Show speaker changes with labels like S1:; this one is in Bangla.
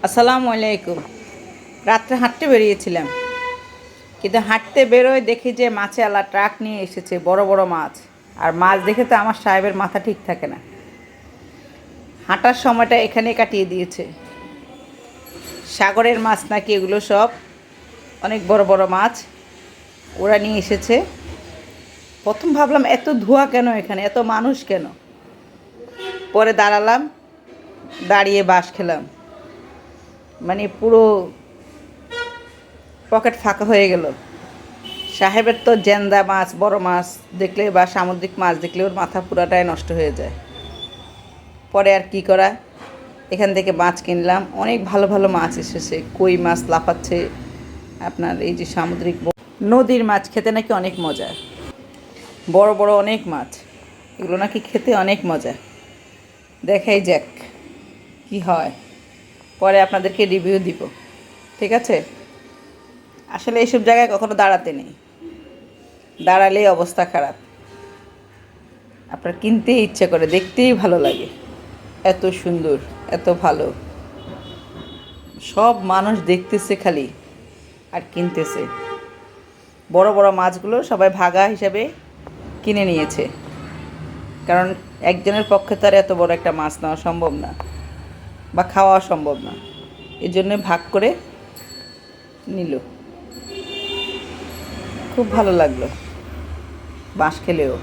S1: আসসালামু আলাইকুম। রাত্রে হাঁটতে বেরিয়েছিলাম, কিন্তু হাঁটতে বেরোয় দেখি যে মাছওয়ালা ট্রাক নিয়ে এসেছে বড় বড় মাছ। আর মাছ দেখে তো আমার সাহেবের মাথা ঠিক থাকে না, হাঁটার সময়টা এখানে কাটিয়ে দিয়েছে। সাগরের মাছ নাকি এগুলো সব, অনেক বড় বড় মাছ ওরা নিয়ে এসেছে। প্রথম ভাবলাম এত ধোঁয়া কেন, এখানে এত মানুষ কেন। পরে দাঁড়ালাম, দাঁড়িয়ে বাঁশ খেলাম, মানে পুরো পকেট ফাঁকা হয়ে গেল। সাহেবের তো জেন্দা মাছ, বড় মাছ দেখলে বা সামুদ্রিক মাছ দেখলে ওর মাথা পুরাটাই নষ্ট হয়ে যায়। পরে আর কি করা, এখান থেকে মাছ কিনলাম। অনেক ভালো ভালো মাছ এসেছে, কই মাছ লাফাচ্ছে। আপনার এই যে সামুদ্রিক নদীর মাছ খেতে নাকি অনেক মজা, বড় বড় অনেক মাছ, এগুলো নাকি খেতে অনেক মজা। দেখাই যাক কি হয়, পরে আপনাদেরকে রিভিউ দিব, ঠিক আছে? আসলে এইসব জায়গায় কখনো দাঁড়াতে নেই, দাঁড়ালেই অবস্থা খারাপ। আপনার কিনতেই ইচ্ছে করে, দেখতেই ভালো লাগে, এত সুন্দর, এত ভালো। সব মানুষ দেখতেছে খালি আর কিনতেছে। বড় বড় মাছগুলো সবাই ভাগা হিসাবে কিনে নিয়েছে, কারণ একজনের পক্ষে তো আর এত বড় একটা মাছ নেওয়া সম্ভব না বা খাওয়া সম্ভব না, এই জন্য ভাগ করে নিল। খুব ভালো লাগলো বাঁশ খেলেও।